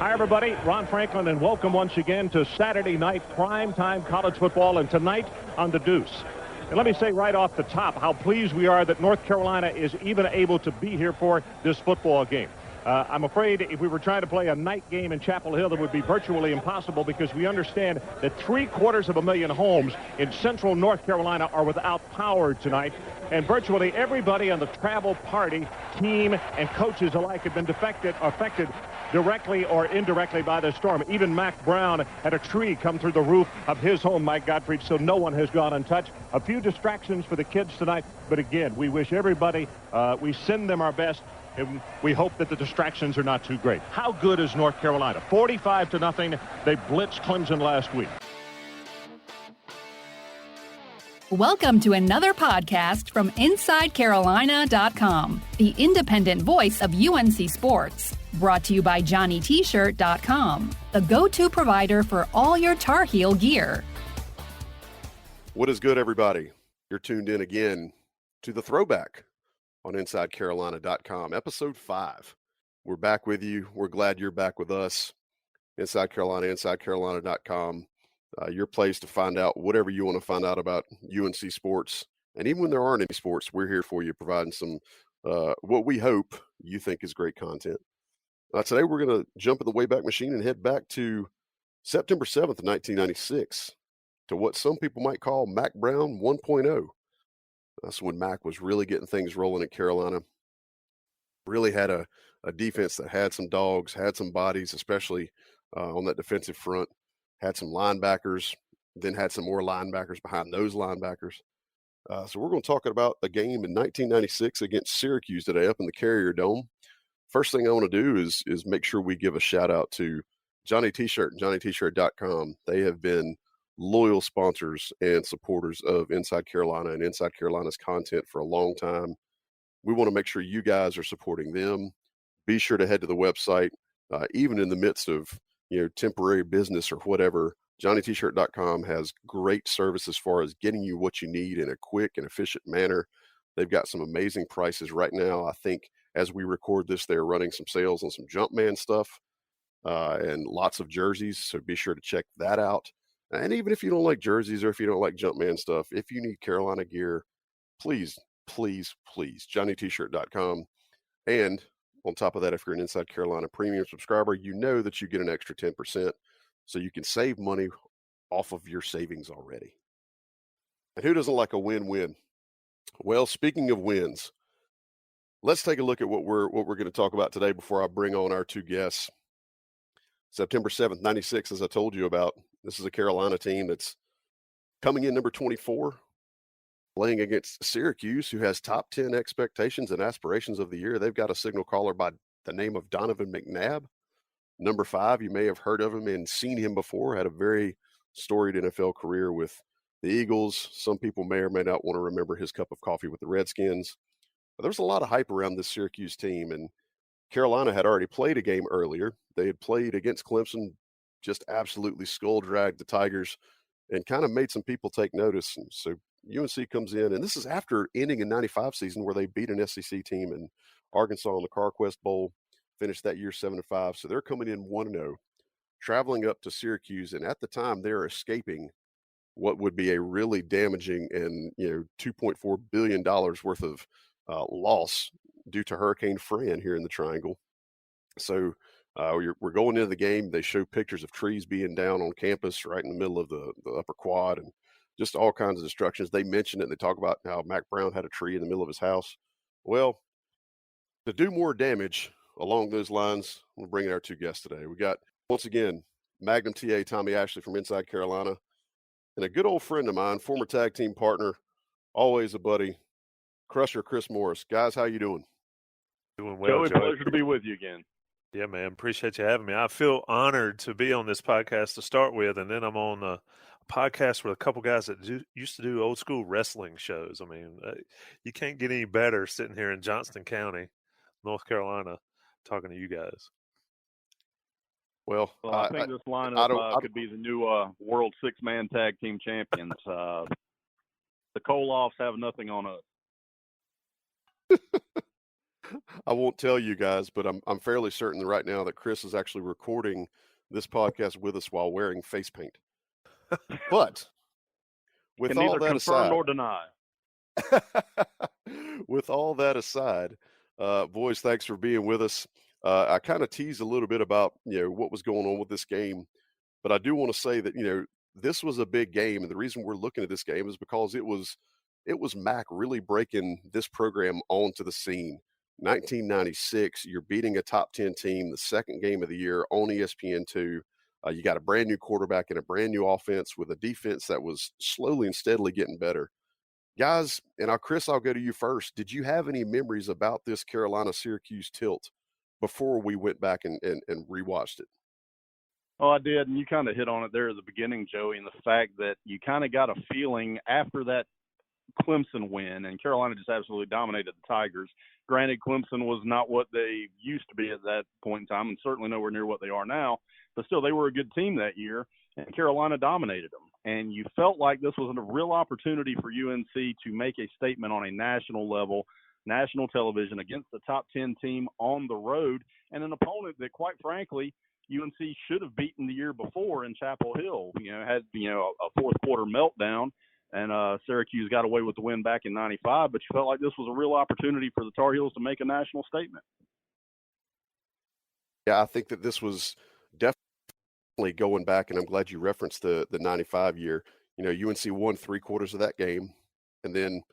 Hi, everybody. Ron Franklin, and welcome once again to Saturday night primetime college football, and tonight on The Deuce. And let me say right off the top how pleased we are that North Carolina is even able to be here for this football game. I'm afraid if we were trying to play a night game in Chapel Hill, it would be virtually impossible because we understand that 750,000 homes in central North Carolina are without power tonight. And virtually everybody on the travel party, team, and coaches alike have been affected directly or indirectly by the storm. Even Mack Brown had a tree come through the roof of his home, Mike Gottfried, so no one has gone untouched. A few distractions for the kids tonight, but again, we wish everybody, we send them our best, and we hope that the distractions are not too great. How good is North Carolina? 45-0. They blitzed Clemson last week. Welcome to another podcast from InsideCarolina.com, the independent voice of UNC sports. Brought to you by JohnnyT-shirt.com, the go-to provider for all your Tar Heel gear. What is good, everybody? You're tuned in again to the Throwback on InsideCarolina.com, episode 5. We're back with you. We're glad you're back with us. Inside Carolina, InsideCarolina.com. Your place to find out whatever you want to find out about UNC sports. And even when there aren't any sports, we're here for you, providing some what we hope you think is great content. Today, we're going to jump in the Wayback Machine and head back to September 7th, 1996, to what some people might call Mack Brown 1.0. That's when Mack was really getting things rolling at Carolina. Really had a defense that had some dogs, had some bodies, especially on that defensive front. Had some linebackers, then had some more linebackers behind those linebackers. So we're going to talk about a game in 1996 against Syracuse today up in the Carrier Dome. First thing I want to do is make sure we give a shout out to Johnny T-Shirt and JohnnyT-shirt.com. They have been loyal sponsors and supporters of Inside Carolina and Inside Carolina's content for a long time. We want to make sure you guys are supporting them. Be sure to head to the website, even in the midst of temporary business or whatever. JohnnyT-shirt.com has great service as far as getting you what you need in a quick and efficient manner. They've got some amazing prices right now. I think as we record this, they're running some sales on some Jumpman stuff and lots of jerseys. So be sure to check that out. And even if you don't like jerseys or if you don't like Jumpman stuff, if you need Carolina gear, please, please, please, JohnnyT-shirt.com. And on top of that, if you're an Inside Carolina premium subscriber, you know that you get an extra 10%, so you can save money off of your savings already. And who doesn't like a win-win? Well, speaking of wins, let's take a look at what we're going to talk about today before I bring on our two guests. September 7th, 96, as I told you about, this is a Carolina team that's coming in number 24. Playing against Syracuse, who has top 10 expectations and aspirations of the year. They've got a signal caller by the name of Donovan McNabb. Number 5, you may have heard of him and seen him before. Had a very storied NFL career with the Eagles. Some people may or may not want to remember his cup of coffee with the Redskins. But there was a lot of hype around this Syracuse team, and Carolina had already played a game earlier. They had played against Clemson, just absolutely skull-dragged the Tigers, and kind of made some people take notice. And so UNC comes in, and this is after ending a 95 season where they beat an SEC team in Arkansas in the CarQuest Bowl, finished that year 7-5. So they're coming in 1-0, traveling up to Syracuse, and at the time they're escaping what would be a really damaging and $2.4 billion worth of loss due to Hurricane Fran here in the Triangle. So we're going into the game. They show pictures of trees being down on campus right in the middle of the upper quad, and just all kinds of destructions. They mention it. They talk about how Mack Brown had a tree in the middle of his house. Well, to do more damage along those lines, we'll bring in our two guests today. We got, once again, Magnum TA Tommy Ashley from Inside Carolina, and a good old friend of mine, former tag team partner, always a buddy, Crusher Chris Morris. Guys, how you doing? Doing well, Joey. Pleasure to be with you again. Yeah, man. Appreciate you having me. I feel honored to be on this podcast to start with, and then I'm on a podcast with a couple guys that used to do old school wrestling shows. I mean, you can't get any better sitting here in Johnston County, North Carolina, talking to you guys. Well, I think this lineup could be the new World Six-Man Tag Team Champions. The Koloffs have nothing on us. I won't tell you guys, but I'm fairly certain right now that Chris is actually recording this podcast with us while wearing face paint. But with Can all neither that confirm aside, nor deny. with all that aside, boys, thanks for being with us. I kind of teased a little bit about what was going on with this game, but I do want to say that this was a big game, and the reason we're looking at this game is because it was Mack really breaking this program onto the scene. 1996, you're beating a top 10 team, the second game of the year on ESPN2. You got a brand new quarterback and a brand new offense with a defense that was slowly and steadily getting better. Guys, and Chris, I'll go to you first. Did you have any memories about this Carolina-Syracuse tilt before we went back and rewatched it? Oh, I did, and you kind of hit on it there at the beginning, Joey, and the fact that you kind of got a feeling after that Clemson win, and Carolina just absolutely dominated the Tigers. Granted, Clemson was not what they used to be at that point in time, and certainly nowhere near what they are now, but still they were a good team that year, and Carolina dominated them. And you felt like this was a real opportunity for UNC to make a statement on a national level, national television, against the top 10 team on the road, and an opponent that, quite frankly, UNC should have beaten the year before in Chapel Hill. Had a fourth quarter meltdown, and Syracuse got away with the win back in '95. But you felt like this was a real opportunity for the Tar Heels to make a national statement. Yeah, I think that this was definitely going back, and I'm glad you referenced the '95 year. UNC won 3/4 of that game, and then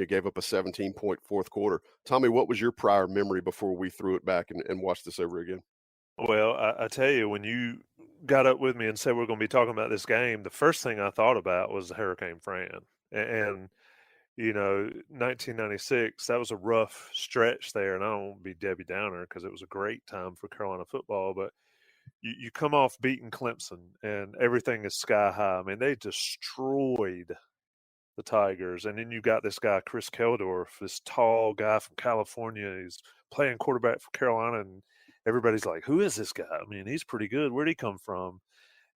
gave up a 17-point fourth quarter. Tommy, what was your prior memory before we threw it back and watched this over again? Well, I tell you, when you got up with me and said we're going to be talking about this game, the first thing I thought about was Hurricane Fran. And 1996, that was a rough stretch there. And I don't want to be Debbie Downer because it was a great time for Carolina football. But you come off beating Clemson and everything is sky high. I mean, they destroyed the Tigers. And then you got this guy, Chris Keldorf, this tall guy from California. He's playing quarterback for Carolina, and everybody's like, who is this guy? I mean, he's pretty good. Where'd he come from?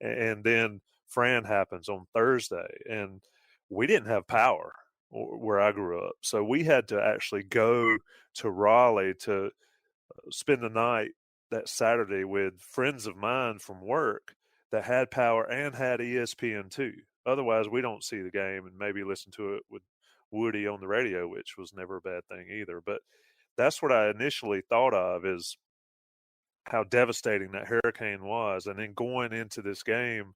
And then Fran happens on Thursday, and we didn't have power where I grew up. So we had to actually go to Raleigh to spend the night that Saturday with friends of mine from work that had power and had ESPN2. Otherwise, we don't see the game and maybe listen to it with Woody on the radio, which was never a bad thing either. But that's what I initially thought of, is how devastating that hurricane was. And then going into this game,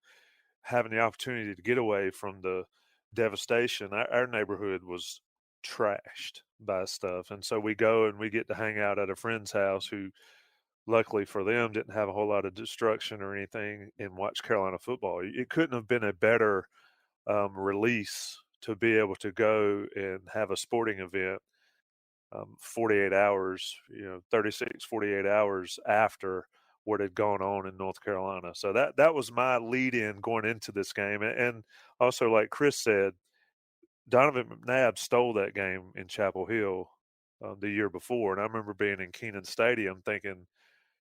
having the opportunity to get away from the devastation. Our neighborhood was trashed by stuff. And so we go and we get to hang out at a friend's house who, luckily for them, didn't have a whole lot of destruction or anything, and watch Carolina football. It couldn't have been a better release to be able to go and have a sporting event 48 hours, 36, 48 hours after what had gone on in North Carolina. So that was my lead in going into this game. And also, like Chris said, Donovan McNabb stole that game in Chapel Hill the year before. And I remember being in Kenan Stadium thinking,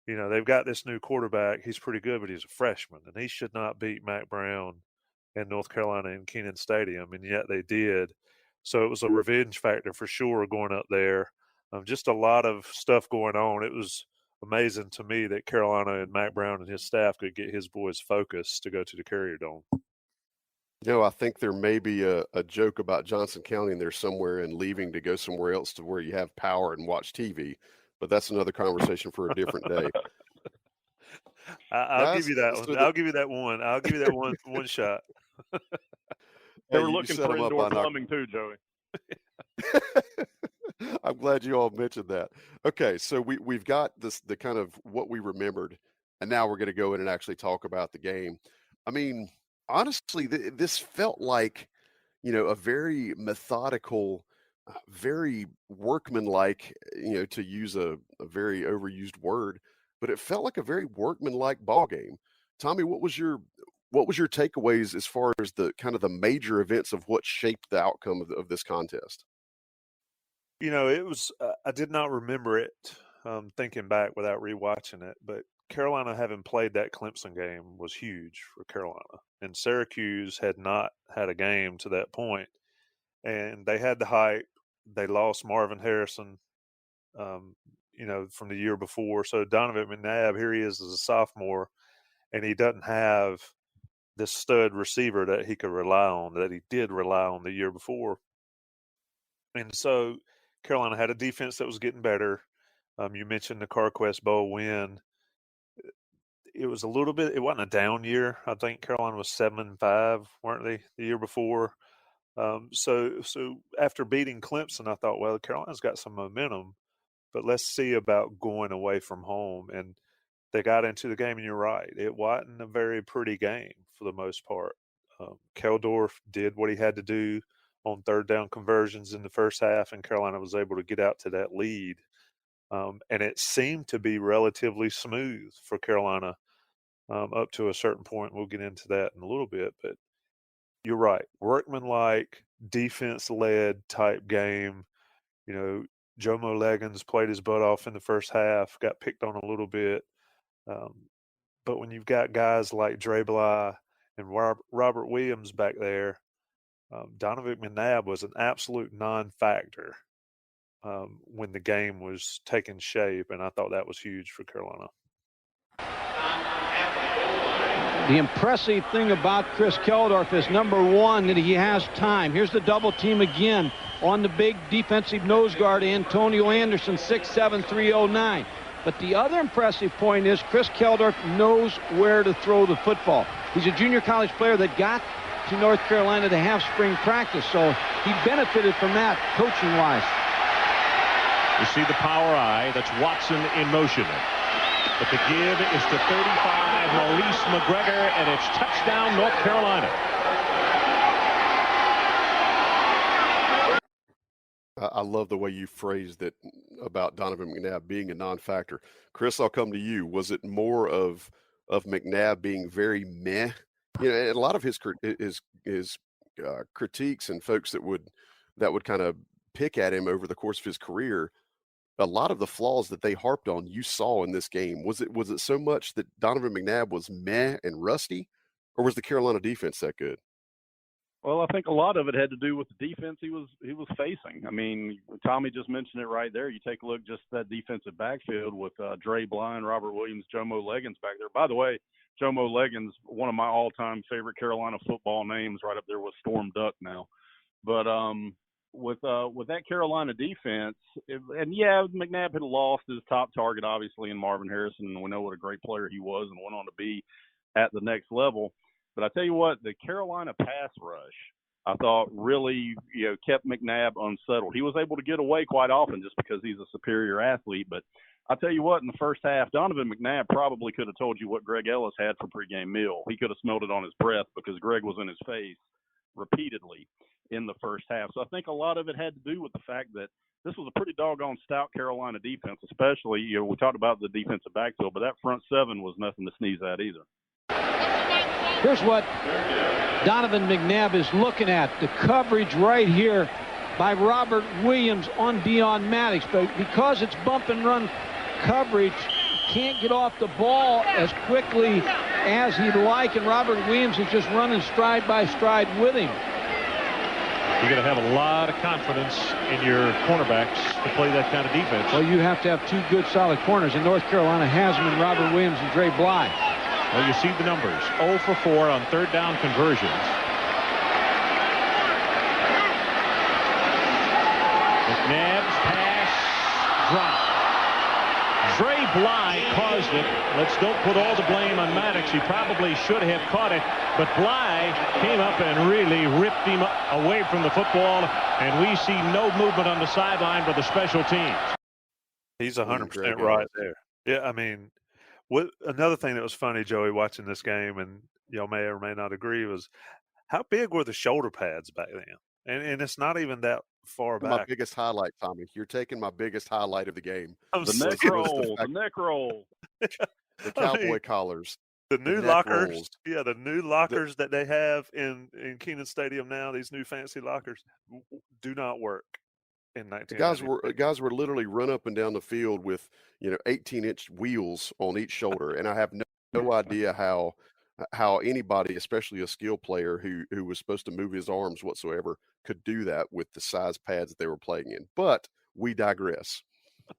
they've got this new quarterback. He's pretty good, but he's a freshman, and he should not beat Mack Brown in North Carolina in Kenan Stadium. And yet they did. So it was a revenge factor for sure going up there. Just a lot of stuff going on. It was amazing to me that Carolina and Mack Brown and his staff could get his boys focused to go to the Carrier Dome. I think there may be a joke about Johnson County in there somewhere and leaving to go somewhere else to where you have power and watch TV. But that's another conversation for a different day. I'll give you that one. I'll give you that one. I'll give you that one shot. They were looking for indoor plumbing too, Joey. I'm glad you all mentioned that. Okay, so we've got the kind of what we remembered, and now we're going to go in and actually talk about the game. I mean, honestly, this felt like, a very methodical, very workmanlike, to use a very overused word, but it felt like a very workmanlike ball game. Tommy, what was your takeaways as far as the kind of the major events of what shaped the outcome of this contest? It was, I did not remember it thinking back without rewatching it, but Carolina having played that Clemson game was huge for Carolina. And Syracuse had not had a game to that point, and they had the hype. They lost Marvin Harrison from the year before. So Donovan McNabb, here he is as a sophomore, and he doesn't have this stud receiver that he could rely on, that he did rely on the year before. And so Carolina had a defense that was getting better. You mentioned the CarQuest Bowl win. It was a little bit – it wasn't a down year. I think Carolina was 7-5, weren't they, the year before? So after beating Clemson, I thought, well, Carolina's got some momentum, but let's see about going away from home. And they got into the game, and you're right. It wasn't a very pretty game for the most part. Keldorf did what he had to do on third down conversions in the first half, and Carolina was able to get out to that lead. And it seemed to be relatively smooth for Carolina up to a certain point. We'll get into that in a little bit, but you're right. Workmanlike, defense-led type game. Jomo Leggins played his butt off in the first half, got picked on a little bit. But when you've got guys like Dre Bly and Robert Williams back there, Donovan McNabb was an absolute non-factor when the game was taking shape, and I thought that was huge for Carolina. The impressive thing about Chris Keldorf is, number one, that he has time. Here's the double team again on the big defensive nose guard, Antonio Anderson, 6'7", 309. But the other impressive point is Chris Keldorf knows where to throw the football. He's a junior college player that got to North Carolina to have spring practice, so he benefited from that coaching-wise. You see the power eye. That's Watson in motion. But the give is to 35, Maurice McGregor, and it's touchdown, North Carolina. I love the way you phrased it about Donovan McNabb being a non-factor. Chris, I'll come to you. Was it more of McNabb being very meh? And a lot of his critiques and folks that would kind of pick at him over the course of his career, a lot of the flaws that they harped on, you saw in this game. Was it so much that Donovan McNabb was meh and rusty, or was the Carolina defense that good? Well, I think a lot of it had to do with the defense he was facing. I mean, Tommy just mentioned it right there. You take a look just at that defensive backfield with Dre Bly, Robert Williams, Jomo Leggins back there. By the way, Jomo Leggins, one of my all-time favorite Carolina football names, right up there with Storm Duck now. But with that Carolina defense, McNabb had lost his top target, obviously, in Marvin Harrison, and we know what a great player he was and went on to be at the next level. But I tell you what, the Carolina pass rush, I thought really, kept McNabb unsettled. He was able to get away quite often just because he's a superior athlete. But I tell you what, in the first half, Donovan McNabb probably could have told you what Greg Ellis had for pregame meal. He could have smelled it on his breath because Greg was in his face repeatedly in the first half. So I think a lot of it had to do with the fact that this was a pretty doggone stout Carolina defense, especially, we talked about the defensive backfield, but that front seven was nothing to sneeze at either. Here's what Donovan McNabb is looking at. The coverage right here by Robert Williams on Dion Maddox. But because it's bump and run coverage, can't get off the ball as quickly as he'd like. And Robert Williams is just running stride by stride with him. You're going to have a lot of confidence in your cornerbacks to play that kind of defense. Well, you have to have two good solid corners. And North Carolina has them in Robert Williams and Dre Bly. Well, you see the numbers. 0 for 4 on third down conversions. McNabb's pass dropped. Dre Bly caused it. Don't put all the blame on Maddox. He probably should have caught it. But Bly came up and really ripped him away from the football. And we see no movement on the sideline for the special teams. He's 100% right there. Yeah, I mean, another thing that was funny, Joey, watching this game, and y'all may or may not agree, was how big were the shoulder pads back then? And it's not even that far back. My biggest highlight, Tommy. You're taking my biggest highlight of the game. The neck roll. The neck roll. The cowboy collars. The new lockers. Rolls. Yeah, the new lockers that they have in Kenan Stadium now, these new fancy lockers, do not work. The guys were literally run up and down the field with 18-inch wheels on each shoulder, and I have no idea how anybody, especially a skill player who was supposed to move his arms whatsoever, could do that with the size pads that they were playing in. But we digress.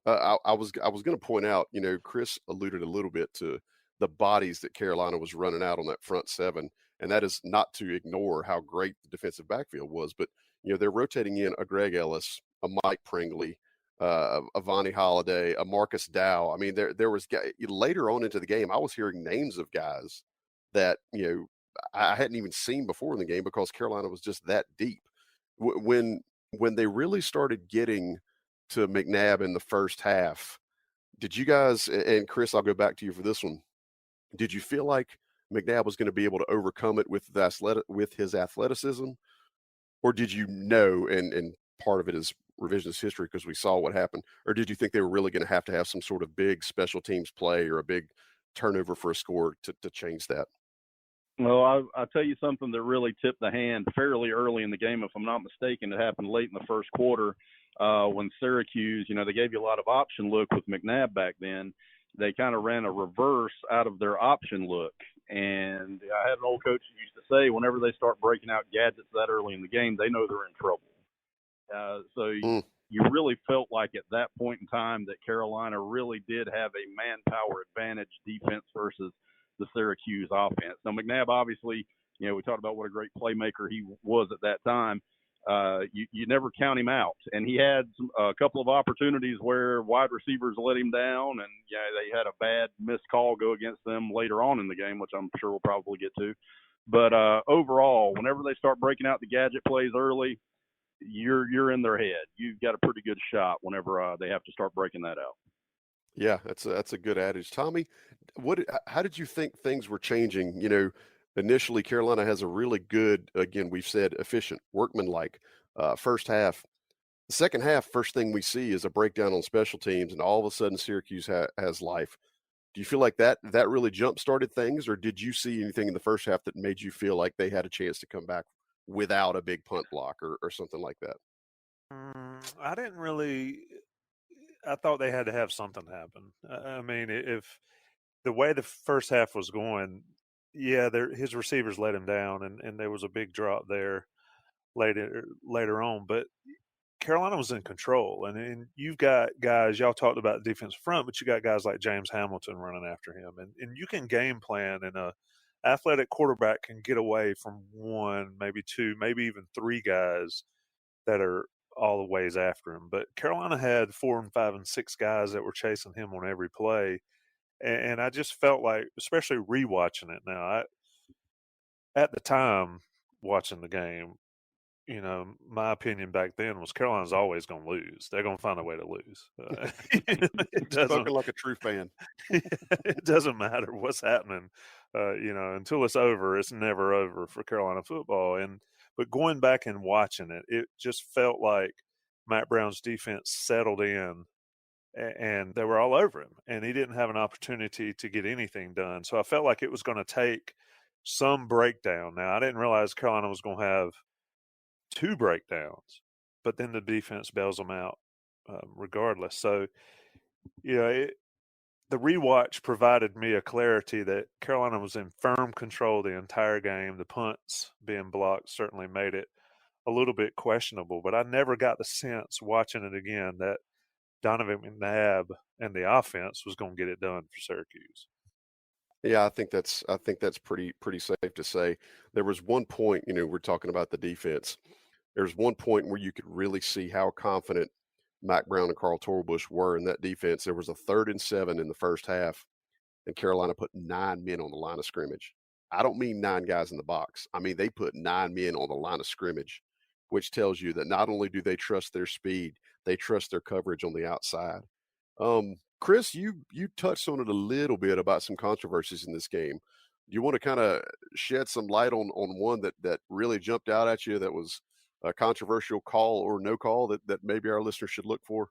I was going to point out, Chris alluded a little bit to the bodies that Carolina was running out on that front seven, and that is not to ignore how great the defensive backfield was. But they're rotating in a Greg Ellis, a Mike Pringley, a Vonnie Holiday, a Marcus Dow. I mean, there was later on into the game, I was hearing names of guys that I hadn't even seen before in the game because Carolina was just that deep. When they really started getting to McNabb in the first half, did you guys, and Chris, I'll go back to you for this one, did you feel like McNabb was going to be able to overcome it with his athleticism, or did you know, and part of it is revisionist history because we saw what happened, or did you think they were really going to have some sort of big special teams play or a big turnover for a score to change that? Well, I'll tell you something that really tipped the hand fairly early in the game. If I'm not mistaken, it happened late in the first quarter when Syracuse, they gave you a lot of option look with McNabb back then. They kind of ran a reverse out of their option look. And I had an old coach who used to say whenever they start breaking out gadgets that early in the game, they know they're in trouble. You really felt like at that point in time that Carolina really did have a manpower advantage defense versus the Syracuse offense. Now, McNabb, obviously, we talked about what a great playmaker he was at that time. You never count him out. And he had a couple of opportunities where wide receivers let him down, and they had a bad missed call go against them later on in the game, which I'm sure we'll probably get to. But overall, whenever they start breaking out the gadget plays early, you're in their head. You've got a pretty good shot whenever they have to start breaking that out. Yeah, that's a good adage. Tommy, how did you think things were changing? Initially Carolina has a really good, again, we've said efficient, workmanlike first half. The second half, first thing we see is a breakdown on special teams, and all of a sudden Syracuse has life. Do you feel like that really jump-started things, or did you see anything in the first half that made you feel like they had a chance to come back without a big punt block or something like that? I didn't really – I thought they had to have something happen. I mean, if the way the first half was going, his receivers let him down, and there was a big drop there later on. But Carolina was in control, and you've got guys, y'all talked about defensive front, but you got guys like James Hamilton running after him, and you can game plan, and a athletic quarterback can get away from one, maybe two, maybe even three guys that are all the ways after him. But Carolina had 4 and 5 and 6 guys that were chasing him on every play, and I just felt like, especially rewatching it now, at the time watching the game, my opinion back then was Carolina's always going to lose. They're going to find a way to lose. It doesn't like a true fan. It doesn't matter what's happening. Until it's over, it's never over for Carolina football. But going back and watching it, it just felt like Matt Brown's defense settled in, and they were all over him, and he didn't have an opportunity to get anything done. So I felt like it was going to take some breakdown. Now, I didn't realize Carolina was going to have 2 breakdowns, but then the defense bails them out regardless. So, the rewatch provided me a clarity that Carolina was in firm control the entire game. The punts being blocked certainly made it a little bit questionable, but I never got the sense watching it again that Donovan McNabb and the offense was going to get it done for Syracuse. Yeah, I think that's pretty safe to say. There was one point, we're talking about the defense. There's one point where you could really see how confident Mack Brown and Carl Torbush were in that defense. There was a 3rd and 7 in the first half, and Carolina put 9 men on the line of scrimmage. I don't mean 9 guys in the box. I mean, they put 9 men on the line of scrimmage, which tells you that not only do they trust their speed, they trust their coverage on the outside. Chris, you touched on it a little bit about some controversies in this game. Do you want to kind of shed some light on one that really jumped out at you that was a controversial call or no call that maybe our listeners should look for?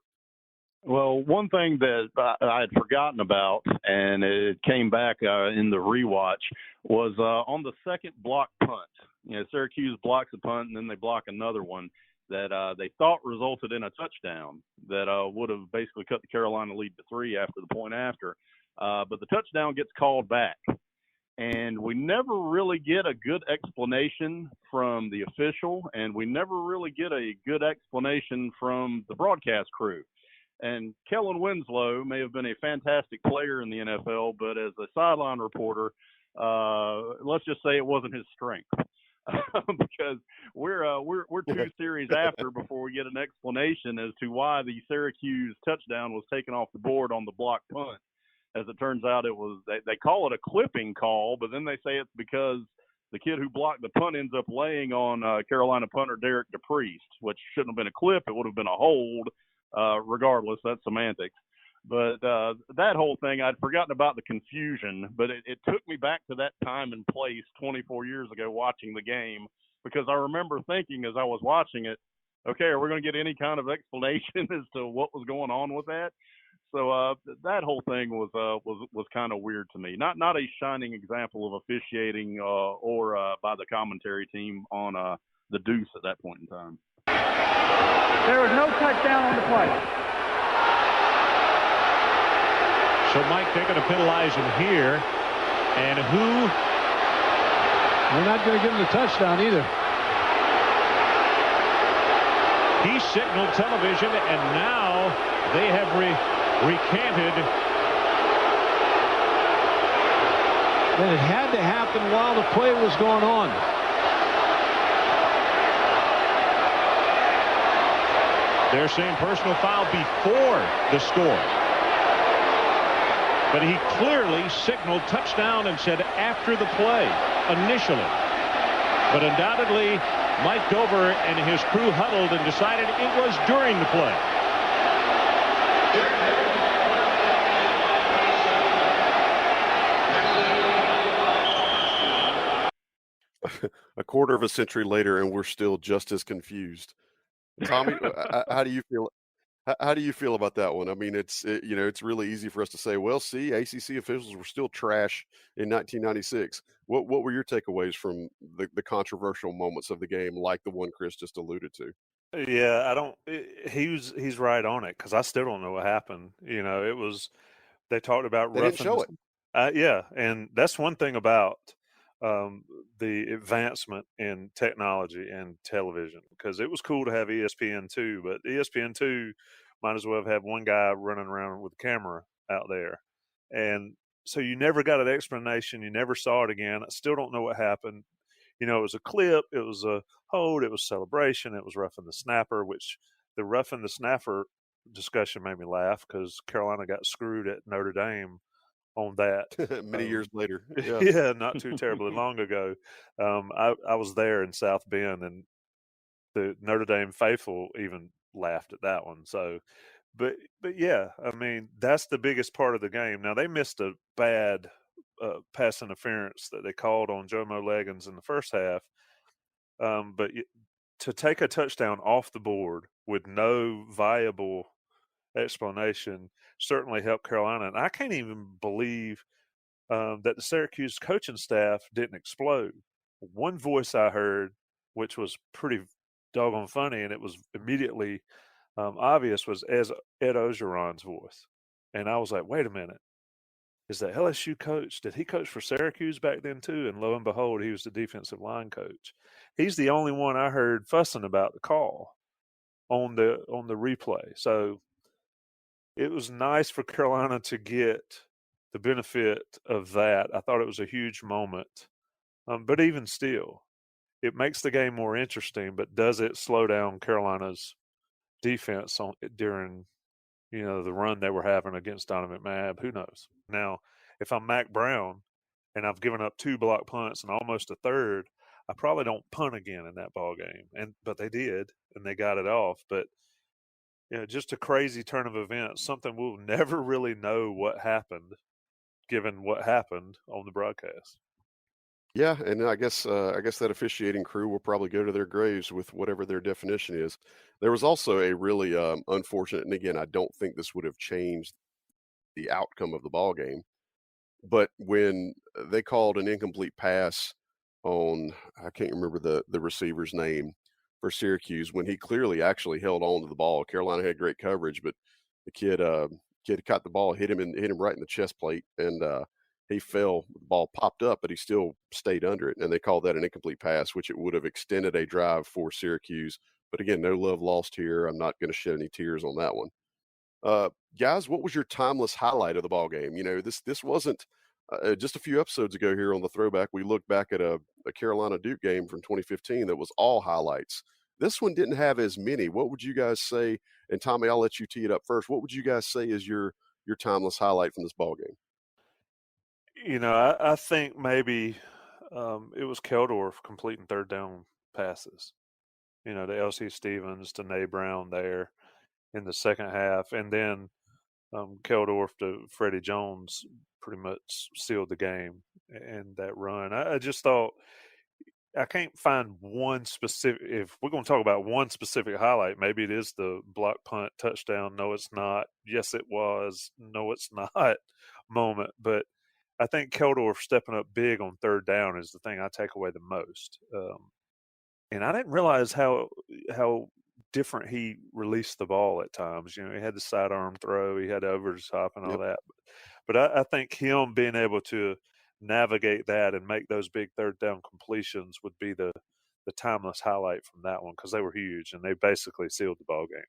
Well, one thing that I had forgotten about, and it came back in the rewatch, was on the second block punt. Syracuse blocks a punt, and then they block another one that they thought resulted in a touchdown that would have basically cut the Carolina lead to 3 after the point after. But the touchdown gets called back. And we never really get a good explanation from the official, and we never really get a good explanation from the broadcast crew. And Kellen Winslow may have been a fantastic player in the NFL, but as a sideline reporter, let's just say it wasn't his strength. Because we're 2 series after before we get an explanation as to why the Syracuse touchdown was taken off the board on the blocked punt. As it turns out, it was they call it a clipping call, but then they say it's because the kid who blocked the punt ends up laying on Carolina punter Derek DePriest, which shouldn't have been a clip. It would have been a hold. Regardless, that's semantics. But that whole thing, I'd forgotten about the confusion, but it took me back to that time and place 24 years ago watching the game, because I remember thinking as I was watching it, okay, are we going to get any kind of explanation as to what was going on with that? So that whole thing was kind of weird to me. Not a shining example of officiating or by the commentary team on the deuce at that point in time. There was no touchdown on the play. So, Mike, they're going to penalize him here. And who? We're not going to give him the touchdown either. He signaled television, and now they have recanted. And it had to happen while the play was going on. They're saying personal foul before the score. But he clearly signaled touchdown and said after the play initially. But undoubtedly, Mike Dover and his crew huddled and decided it was during the play. A quarter of a century later, and we're still just as confused. Tommy, how do you feel? How do you feel about that one? I mean, it's really easy for us to say, well, see, ACC officials were still trash in 1996. What were your takeaways from the controversial moments of the game, like the one Chris just alluded to? Yeah, he's right on it, because I still don't know what happened. It was, they talked about They didn't show it. Yeah, and that's one thing about the advancement in technology and television, because it was cool to have ESPN2, but ESPN2 might as well have had one guy running around with a camera out there. And so you never got an explanation. You never saw it again. I still don't know what happened. It was a clip. It was a hold. It was celebration. It was roughing the snapper, which the roughing the snapper discussion made me laugh, because Carolina got screwed at Notre Dame on that many years later. Yeah, not too terribly long ago. I was there in South Bend, and the Notre Dame faithful even laughed at that one. So, but yeah, I mean, that's the biggest part of the game. Now, they missed a bad pass interference that they called on Jomo Leggins in the first half. But to take a touchdown off the board with no viable explanation certainly helped Carolina. And I can't even believe that the Syracuse coaching staff didn't explode. One voice I heard, which was pretty doggone funny, and it was immediately obvious, was Ed Ogeron's voice. And I was like, wait a minute. Is the LSU coach, did he coach for Syracuse back then too? And lo and behold, he was the defensive line coach. He's the only one I heard fussing about the call on the replay. So it was nice for Carolina to get the benefit of that. I thought it was a huge moment. But even still, it makes the game more interesting, but does it slow down Carolina's defense during the run they were having against Donovan McNabb? Who knows? Now, if I'm Mack Brown and I've given up 2 block punts and almost a third, I probably don't punt again in that ball game. But they did, and they got it off. But just a crazy turn of events, something we'll never really know what happened, given what happened on the broadcast. Yeah, and I guess that officiating crew will probably go to their graves with whatever their definition is. There was also a really unfortunate, and again, I don't think this would have changed the outcome of the ball game, but when they called an incomplete pass on, I can't remember the receiver's name for Syracuse, when he clearly actually held on to the ball. Carolina had great coverage, but the kid caught the ball, hit him right in the chest plate, and he fell. The ball popped up, but he still stayed under it, and they called that an incomplete pass, which it would have extended a drive for Syracuse. But again, no love lost here. I'm not going to shed any tears on that one. Guys, what was your timeless highlight of the ball game? This wasn't just a few episodes ago here on the Throwback. We looked back at a Carolina Duke game from 2015 that was all highlights. This one didn't have as many. What would you guys say? And Tommy, I'll let you tee it up first. What would you guys say is your timeless highlight from this ball game? I think maybe it was Keldorf completing third down passes. To LC Stevens, to Nay Brown there in the second half. And then Keldorf to Freddie Jones pretty much sealed the game and that run. I just thought I can't find one specific. If we're going to talk about one specific highlight, maybe it is the block punt touchdown. No, it's not. Yes, it was. No, it's not moment. But I think Keldorf stepping up big on third down is the thing I take away the most. And I didn't realize how different he released the ball at times. He had the sidearm throw, he had over the top and all that. But I think him being able to navigate that and make those big third down completions would be the timeless highlight from that one, because they were huge and they basically sealed the ball game.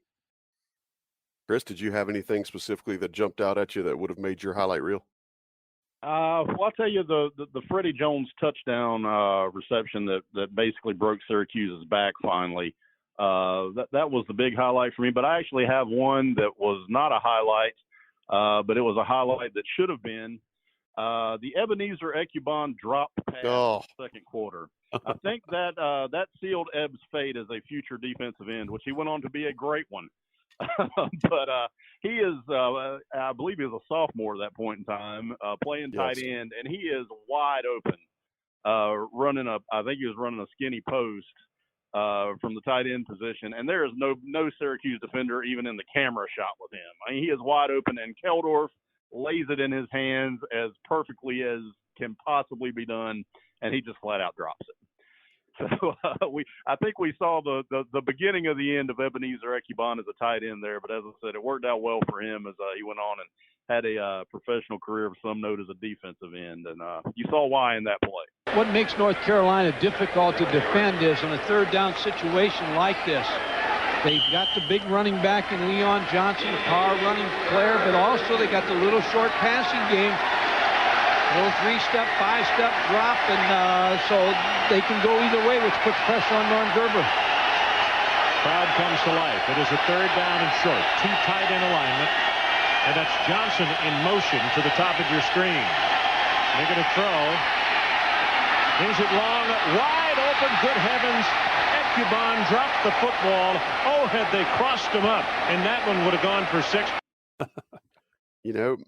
Chris, did you have anything specifically that jumped out at you that would have made your highlight reel? Well, I'll tell you the Freddie Jones touchdown reception that basically broke Syracuse's back finally. That was the big highlight for me. But I actually have one that was not a highlight, but it was a highlight that should have been. The Ebenezer Ecubon drop pass in the second quarter. I think that sealed Ebb's fate as a future defensive end, which he went on to be a great one. But he is, I believe he was a sophomore at that point in time, playing tight end, and he is wide open, I think he was running a skinny post from the tight end position, and there is no Syracuse defender even in the camera shot with him. I mean, he is wide open, and Keldorf lays it in his hands as perfectly as can possibly be done, and he just flat out drops it. So I think we saw the beginning of the end of Ebenezer Ecubon as a tight end there, but as I said, it worked out well for him as he went on and had a professional career of some note as a defensive end, and you saw why in that play. What makes North Carolina difficult to defend is in a third down situation like this, they've got the big running back in Leon Johnson, the power running player, but also they got the little short passing game. Little 3-step, 5-step drop, and so they can go either way, which puts pressure on Norm Gerber. Crowd comes to life. It is a third down and short. Two tight end alignment. And that's Johnson in motion to the top of your screen. Making a throw. Is it long? Wide open. Good heavens. Ecubon dropped the football. Oh, had they crossed him up. And that one would have gone for 6.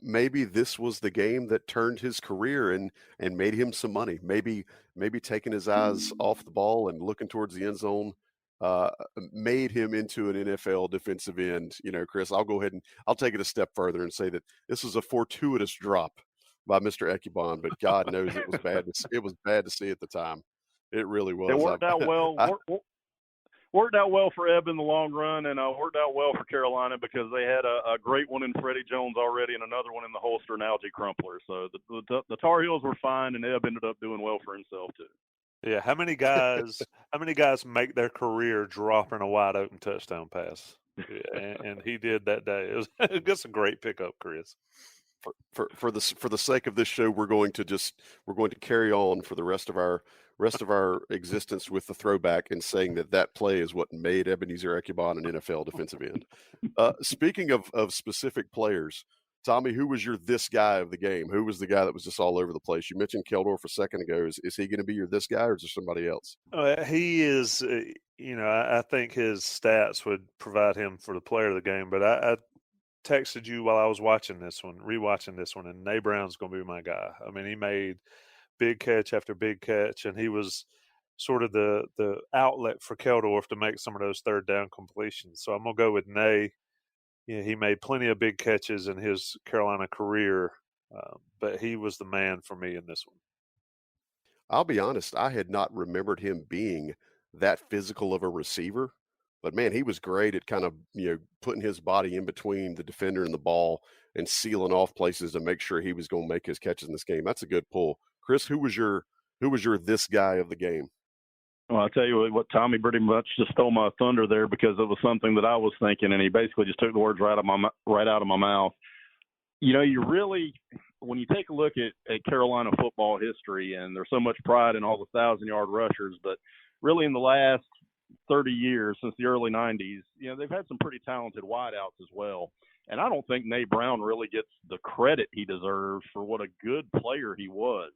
Maybe this was the game that turned his career and made him some money. Maybe taking his eyes off the ball and looking towards the end zone made him into an NFL defensive end. Chris, I'll go ahead and I'll take it a step further and say that this was a fortuitous drop by Mr. Ecubon, but God knows it was bad. It was bad to see at the time. It really was. It worked out well. Worked out well for Ebb in the long run, and worked out well for Carolina because they had a great one in Freddie Jones already and another one in the holster and Algie Crumpler. So the Tar Heels were fine, and Ebb ended up doing well for himself too. Yeah, how many guys make their career dropping a wide open touchdown pass? Yeah, and he did that day. It was a great pickup, Chris. For the sake of this show, we're going to carry on for the rest of our existence with the Throwback and saying that play is what made Ebenezer Ecubon an NFL defensive end. Speaking of specific players, Tommy, who was your this guy of the game? Who was the guy that was just all over the place? You mentioned Keldorf a second ago. Is he going to be your this guy, or is there somebody else? He is. I think his stats would provide him for the player of the game. But I texted you while I was rewatching this one, and Nay Brown's going to be my guy. I mean, he made big catch after big catch, and he was sort of the outlet for Keldorf to make some of those third down completions. So I'm going to go with Nay. He made plenty of big catches in his Carolina career, but he was the man for me in this one. I'll be honest, I had not remembered him being that physical of a receiver, but man, he was great at kind of, putting his body in between the defender and the ball and sealing off places to make sure he was going to make his catches in this game. That's a good pull. Chris, who was your this guy of the game? Well, I'll tell you what, Tommy pretty much just stole my thunder there, because it was something that I was thinking, and he basically just took the words right out of my mouth. You know, you really, when you take a look at Carolina football history, and there's so much pride in all the 1,000-yard rushers, but really in the last 30 years, since the early 90s, you know, they've had some pretty talented wideouts as well. And I don't think Nate Brown really gets the credit he deserves for what a good player he was.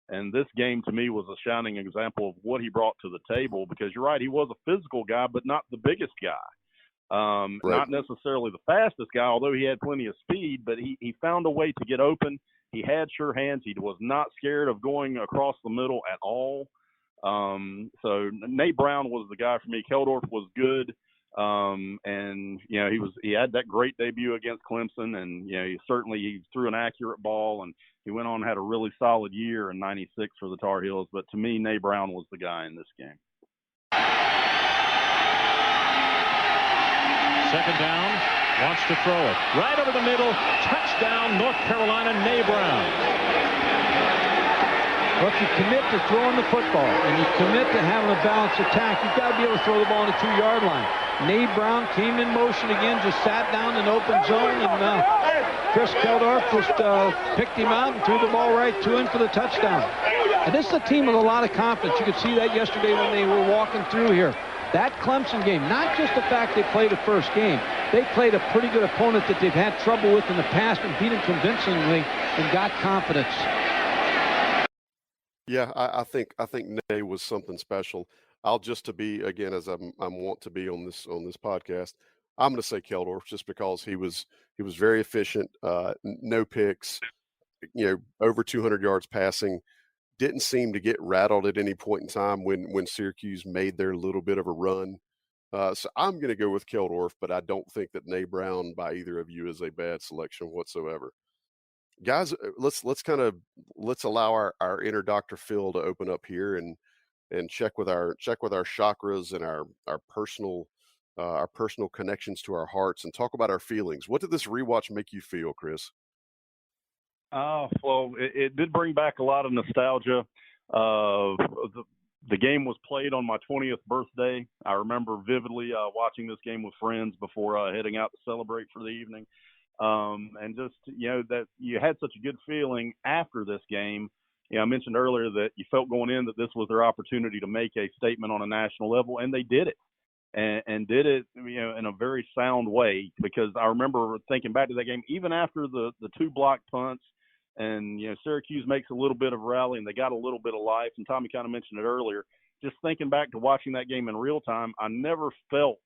And this game, to me, was a shining example of what he brought to the table, because you're right, he was a physical guy, but not the biggest guy. Right. Not necessarily the fastest guy, although he had plenty of speed, but he found a way to get open. He had sure hands. He was not scared of going across the middle at all. So Nate Brown was the guy for me. Keldorf was good. And you know, he had that great debut against Clemson, and you know, he threw an accurate ball, and he went on and had a really solid year in '96 for the Tar Heels. But to me, Nate Brown was the guy in this game. Second down, wants to throw it right over the middle. Touchdown, North Carolina, Nate Brown. Well, if you commit to throwing the football and you commit to having a balanced attack, you've got to be able to throw the ball on the 2-yard line. Nate Brown came in motion again, just sat down in open zone, and Chris Keldorf just picked him out and threw the ball right to him for the touchdown. And this is a team with a lot of confidence. You could see that yesterday when they were walking through here. That Clemson game, not just the fact they played a first game, they played a pretty good opponent that they've had trouble with in the past and beat them convincingly and got confidence. Yeah, I think Nate was something special. I'll just to be, again, as I'm want to be on this podcast, I'm going to say Keldorf, just because he was very efficient, no picks, you know, over 200 yards passing. Didn't seem to get rattled at any point in time when Syracuse made their little bit of a run. So I'm going to go with Keldorf, but I don't think that Nate Brown by either of you is a bad selection whatsoever. Guys, let's allow our inner Dr. Phil to open up here and check with our chakras and our personal connections to our hearts, and talk about our feelings. What did this rewatch make you feel, Chris? Well, it did bring back a lot of nostalgia. The game was played on my 20th birthday. I remember vividly watching this game with friends before heading out to celebrate for the evening. And just, you know, that you had such a good feeling after this game. You know, I mentioned earlier that you felt going in that this was their opportunity to make a statement on a national level, and they did it. And did it, you know, in a very sound way, because I remember thinking back to that game, even after the 2 blocked punts, and, you know, Syracuse makes a little bit of rally and they got a little bit of life, and Tommy kind of mentioned it earlier. Just thinking back to watching that game in real time, I never felt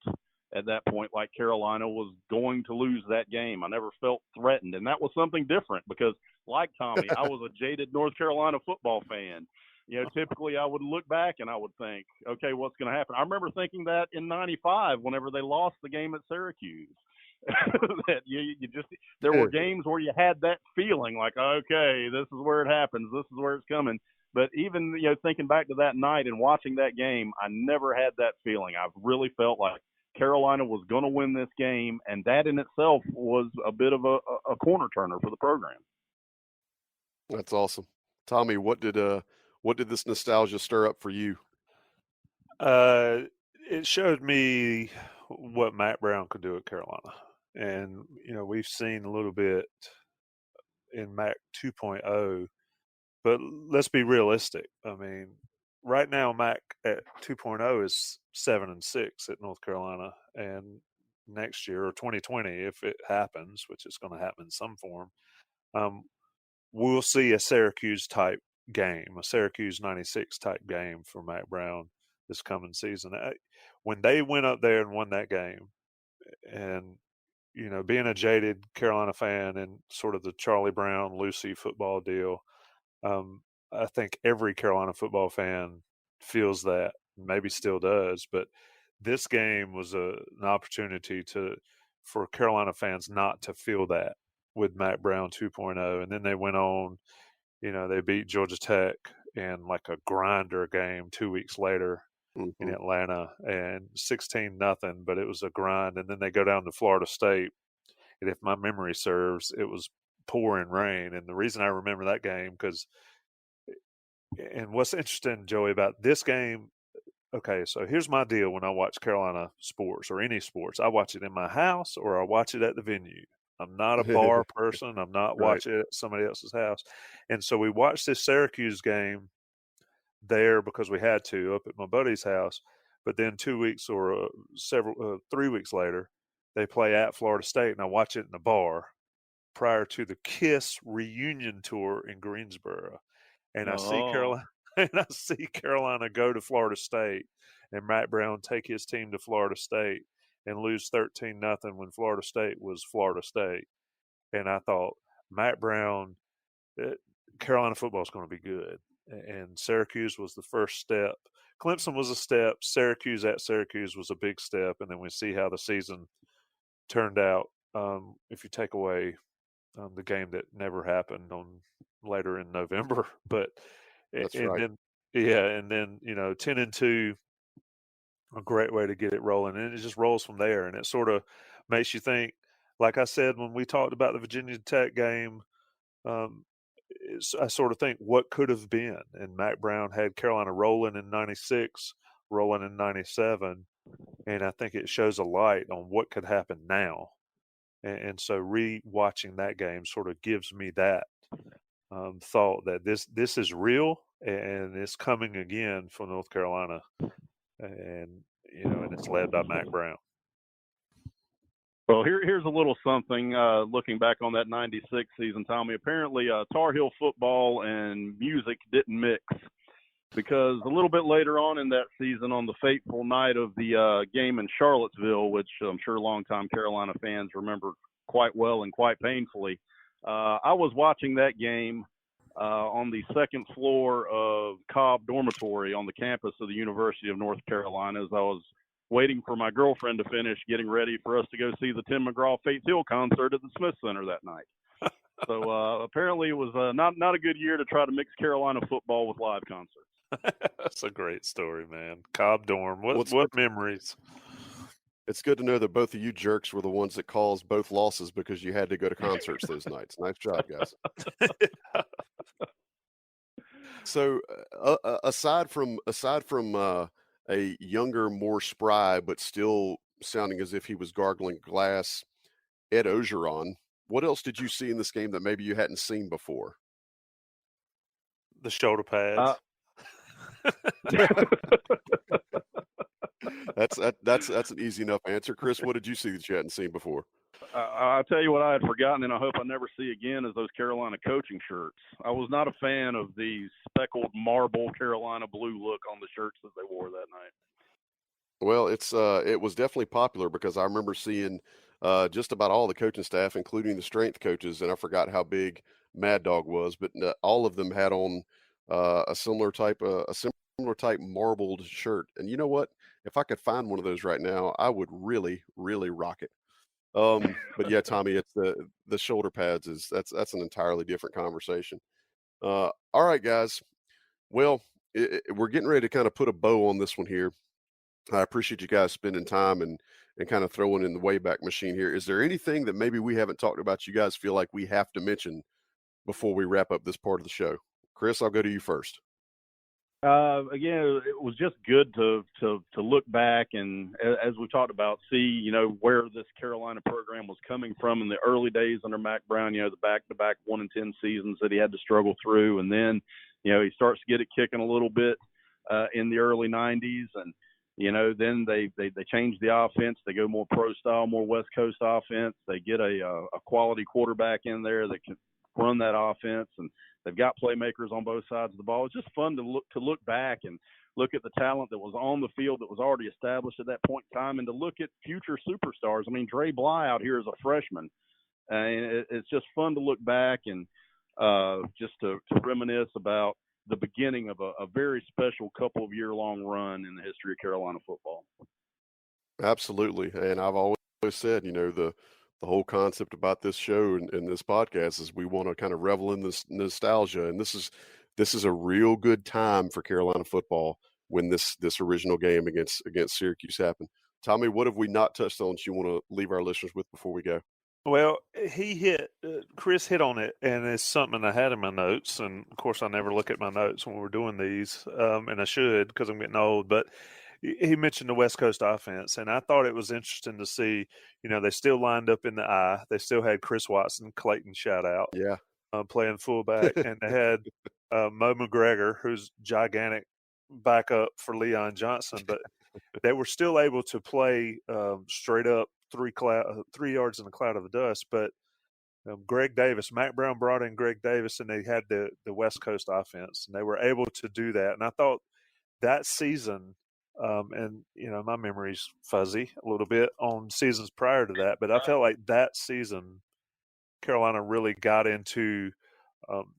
at that point like Carolina was going to lose that game. I never felt threatened, and that was something different, because like Tommy, I was a jaded North Carolina football fan. You know, typically I would look back and I would think, okay, what's going to happen? I remember thinking that in '95 whenever they lost the game at Syracuse. That there were games where you had that feeling like, okay, this is where it happens, this is where it's coming. But even, you know, thinking back to that night and watching that game, I never had that feeling. I really felt like Carolina was going to win this game, and that in itself was a bit of a corner turner for the program. That's awesome. Tommy, what did this nostalgia stir up for you? It showed me what Mack Brown could do at Carolina. And, you know, we've seen a little bit in Mack 2.0, but let's be realistic. I mean, right now, Mack at 2.0 is 7-6 at North Carolina. And next year, or 2020, if it happens, which is going to happen in some form, we'll see a Syracuse-type game, a Syracuse 96 type game for Mack Brown this coming season. When they went up there and won that game, and, you know, being a jaded Carolina fan and sort of the Charlie Brown, Lucy football deal, I think every Carolina football fan feels that, maybe still does. But this game was an opportunity for Carolina fans not to feel that with Mack Brown 2.0. And then they went on, you know, they beat Georgia Tech in like a grinder game 2 weeks later in Atlanta, and 16-0, but it was a grind. And then they go down to Florida State, and if my memory serves, it was pouring rain. And the reason I remember that game, and what's interesting, Joey, about this game, okay, so here's my deal when I watch Carolina sports or any sports. I watch it in my house or I watch it at the venue. I'm not a bar person. I'm not Right. watching it at somebody else's house. And so we watched this Syracuse game there because we had to up at my buddy's house. But then 2 weeks or 3 weeks later, they play at Florida State, and I watch it in the bar prior to the KISS reunion tour in Greensboro. And I see Carolina. And I see Carolina go to Florida State and Mack Brown take his team to Florida State and lose 13-0 when Florida State was Florida State. And I thought, Mack Brown, Carolina football is going to be good. And Syracuse was the first step. Clemson was a step. Syracuse at Syracuse was a big step. And then we see how the season turned out if you take away the game that never happened on later in November. But That's and right. then 10-2, a great way to get it rolling, and it just rolls from there. And it sort of makes you think, like I said when we talked about the Virginia Tech game, I sort of think what could have been. And Mack Brown had Carolina rolling in '96, rolling in '97, and I think it shows a light on what could happen now. And so re-watching that game sort of gives me that thought that this is real and it's coming again for North Carolina, and it's led by Mack Brown. Well, here's a little something. Looking back on that '96 season, Tommy, apparently Tar Heel football and music didn't mix, because a little bit later on in that season, on the fateful night of the game in Charlottesville, which I'm sure longtime Carolina fans remember quite well and quite painfully, I was watching that game on the second floor of Cobb Dormitory on the campus of the University of North Carolina, as I was waiting for my girlfriend to finish getting ready for us to go see the Tim McGraw Faith Hill concert at the Smith Center that night. So apparently it was not a good year to try to mix Carolina football with live concerts. That's a great story, man. Cobb Dorm. What memories? It's good to know that both of you jerks were the ones that caused both losses because you had to go to concerts those nights. Nice job, guys. So, aside from a younger, more spry, but still sounding as if he was gargling glass, Ed Ogeron, what else did you see in this game that maybe you hadn't seen before? The shoulder pads. That's an easy enough answer. Chris, what did you see that you hadn't seen before? I'll tell you what I had forgotten, and I hope I never see again, is those Carolina coaching shirts. I was not a fan of the speckled marble Carolina blue look on the shirts that they wore that night. Well, it was definitely popular because I remember seeing just about all the coaching staff, including the strength coaches, and I forgot how big Mad Dog was, but all of them had on a similar type marbled shirt. And you know what? If I could find one of those right now, I would really, really rock it. But yeah, Tommy, it's the shoulder pads that's an entirely different conversation. All right, guys. Well, we're getting ready to kind of put a bow on this one here. I appreciate you guys spending time and kind of throwing in the Wayback Machine here. Is there anything that maybe we haven't talked about you guys feel like we have to mention before we wrap up this part of the show? Chris, I'll go to you first. Again, it was just good to look back and, as we talked about, see, where this Carolina program was coming from in the early days under Mack Brown, the back-to-back 1-10 seasons that he had to struggle through. And then, he starts to get it kicking a little bit in the early 90s. And, then they change the offense. They go more pro style, more West Coast offense. They get a quality quarterback in there that can run that offense, and they've got playmakers on both sides of the ball. It's just fun to look back and look at the talent that was on the field that was already established at that point in time, and to look at future superstars. I mean, Dre Bly out here as a freshman, and it's just fun to look back and just to reminisce about the beginning of a very special couple of year-long run in the history of Carolina football. Absolutely, and I've always said, the whole concept about this show and this podcast is we want to kind of revel in this nostalgia. And this is a real good time for Carolina football when this original game against Syracuse happened. Tommy, what have we not touched on that you want to leave our listeners with before we go? Well, Chris hit on it, and it's something I had in my notes. And of course, I never look at my notes when we're doing these, and I should because I'm getting old. But he mentioned the West Coast offense, and I thought it was interesting to see, they still lined up in the I. They still had Chris Watson, Clayton shout out, Yeah. playing fullback, and they had Mo McGregor, who's gigantic backup for Leon Johnson, but they were still able to play straight up 3 yards in a cloud of dust. But Greg Davis, Mack Brown brought in Greg Davis, and they had the West Coast offense, and they were able to do that. And I thought that season, and my memory's fuzzy a little bit on seasons prior to that, but I felt like that season Carolina really got into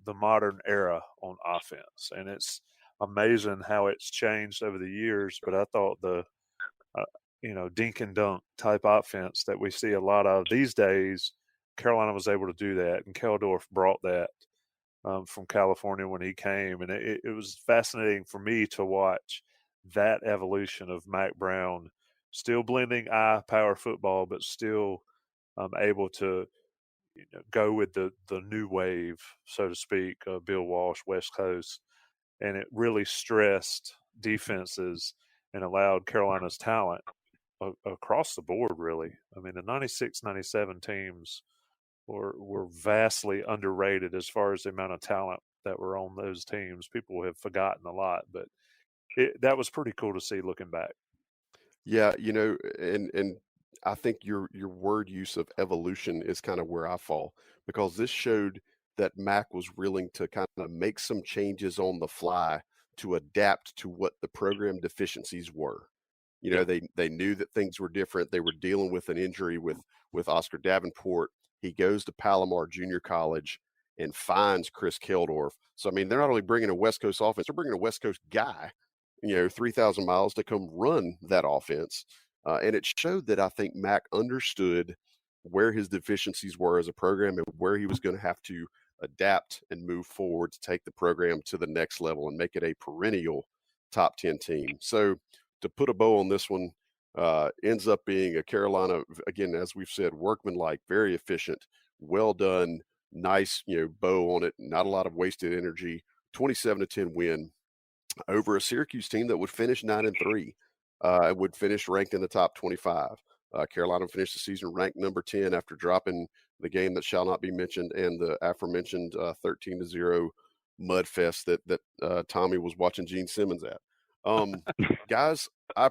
the modern era on offense, and it's amazing how it's changed over the years. But I thought the dink and dunk type offense that we see a lot of these days, Carolina was able to do that, and Keldorf brought that from California when he came, and it was fascinating for me to watch that evolution of Mack Brown, still blending power football, but still able to go with the new wave, so to speak, Bill Walsh, West Coast, and it really stressed defenses and allowed Carolina's talent across the board, really. I mean, the 96, 97 teams were vastly underrated as far as the amount of talent that were on those teams. People have forgotten a lot, but that was pretty cool to see looking back. Yeah, and I think your word use of evolution is kind of where I fall, because this showed that Mack was willing to kind of make some changes on the fly to adapt to what the program deficiencies were. They knew that things were different. They were dealing with an injury with Oscar Davenport. He goes to Palomar Junior College and finds Chris Keldorf. So, I mean, they're not only bringing a West Coast offense, they're bringing a West Coast guy, 3,000 miles to come run that offense. And it showed that I think Mack understood where his deficiencies were as a program and where he was going to have to adapt and move forward to take the program to the next level and make it a perennial top 10 team. So to put a bow on this one, ends up being a Carolina, again, as we've said, workmanlike, very efficient, well done, nice, bow on it, not a lot of wasted energy, 27-10 win over a Syracuse team that would finish 9-3, would finish ranked in the top 25. Carolina finished the season ranked number 10 after dropping the game that shall not be mentioned and the aforementioned 13-0 mud fest that Tommy was watching Gene Simmons at. Guys, I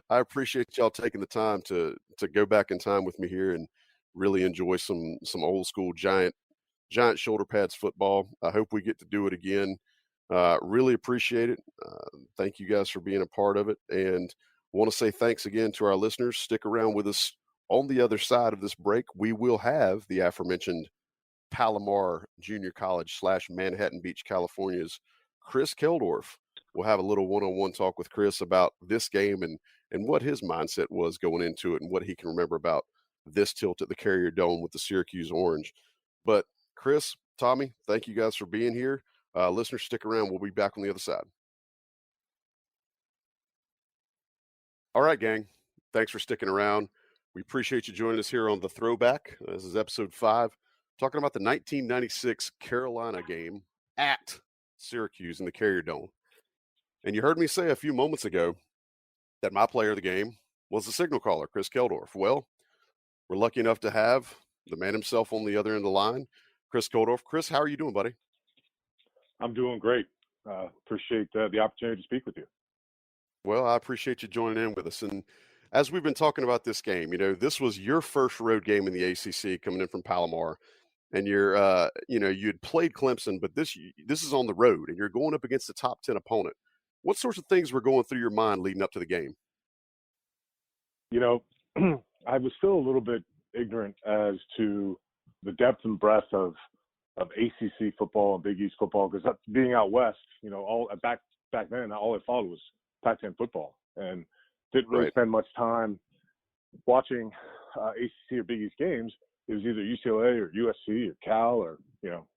appreciate y'all taking the time to go back in time with me here and really enjoy some old school giant shoulder pads football. I hope we get to do it again. Really appreciate it. Thank you guys for being a part of it, and want to say thanks again to our listeners. Stick around with us on the other side of this break. We will have the aforementioned Palomar Junior College / Manhattan Beach, California's Chris Keldorf. We'll have a little one-on-one talk with Chris about this game and what his mindset was going into it and what he can remember about this tilt at the Carrier Dome with the Syracuse Orange. But Chris, Tommy, thank you guys for being here. Listeners, stick around. We'll be back on the other side. All right, gang. Thanks for sticking around. We appreciate you joining us here on The Throwback. This is episode 5, talking about the 1996 Carolina game at Syracuse in the Carrier Dome. And you heard me say a few moments ago that my player of the game was the signal caller, Chris Keldorf. Well, we're lucky enough to have the man himself on the other end of the line, Chris Keldorf. Chris, how are you doing, buddy? I'm doing great. Appreciate the opportunity to speak with you. Well, I appreciate you joining in with us. And as we've been talking about this game, this was your first road game in the ACC coming in from Palomar. And you're, you'd played Clemson, but this is on the road and you're going up against a top 10 opponent. What sorts of things were going through your mind leading up to the game? I was still a little bit ignorant as to the depth and breadth of ACC football and Big East football, because being out west, all back then, all I followed was Pac-10 football and didn't really spend much time watching ACC or Big East games. It was either UCLA or USC or Cal or,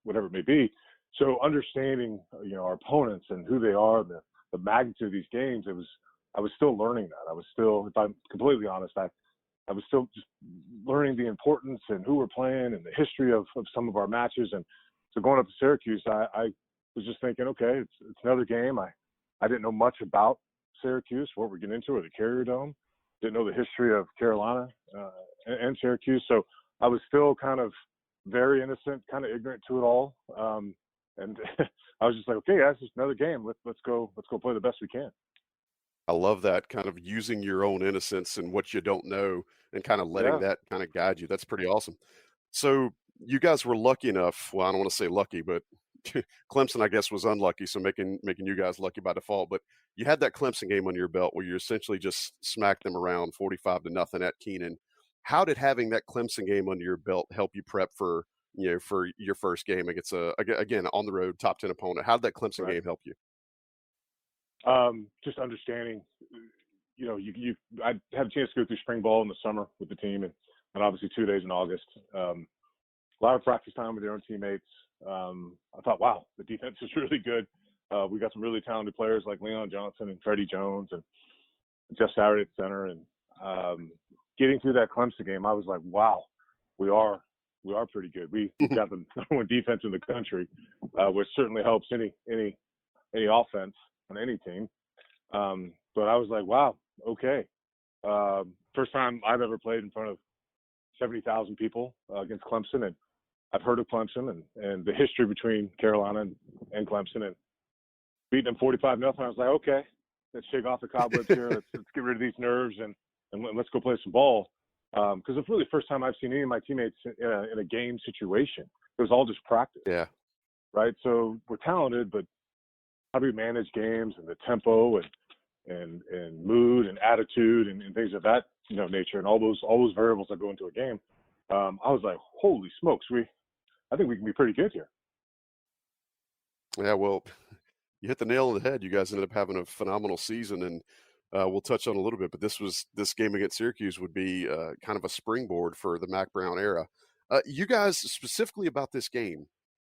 whatever it may be. So understanding, our opponents and who they are, the magnitude of these games, I was still learning that. I was still, if I'm completely honest, I was still just learning the importance and who we're playing and the history of some of our matches. And so going up to Syracuse, I was just thinking, okay, it's another game. I didn't know much about Syracuse, what we're getting into, or the Carrier Dome. Didn't know the history of Carolina and Syracuse. So I was still kind of very innocent, kind of ignorant to it all. And I was just like, okay, guys, it's another game. Let's go play the best we can. I love that, kind of using your own innocence and what you don't know and kind of letting that kind of guide you. That's pretty awesome. So you guys were lucky enough. Well, I don't want to say lucky, but Clemson, I guess, was unlucky. So making you guys lucky by default. But you had that Clemson game under your belt where you essentially just smacked them around 45-0 at Keenan. How did having that Clemson game under your belt help you prep for your first game against again, on the road, top 10 opponent? How did that Clemson game help you? Just understanding, I had a chance to go through spring ball in the summer with the team and obviously 2 days in August. A lot of practice time with their own teammates. I thought, wow, the defense is really good. We got some really talented players like Leon Johnson and Freddie Jones and Jeff Saturday at center. And getting through that Clemson game, I was like, wow, we are pretty good. We've got the number one defense in the country, which certainly helps any offense on any team. But I was like, wow, okay. First time I've ever played in front of 70,000 people against Clemson, and I've heard of Clemson and the history between Carolina and Clemson, and beating them 45-0. I was like, okay, let's shake off the cobwebs here. Let's get rid of these nerves and let's go play some ball. Because it's really the first time I've seen any of my teammates in a game situation. It was all just practice. Yeah. Right. So we're talented, but how do we manage games and the tempo and mood and attitude and things of that nature and all those variables that go into a game. I was like, holy smokes, I think we can be pretty good here. Yeah, well, you hit the nail on the head. You guys ended up having a phenomenal season, and we'll touch on a little bit. But this game against Syracuse would be kind of a springboard for the Mack Brown era. You guys, specifically about this game,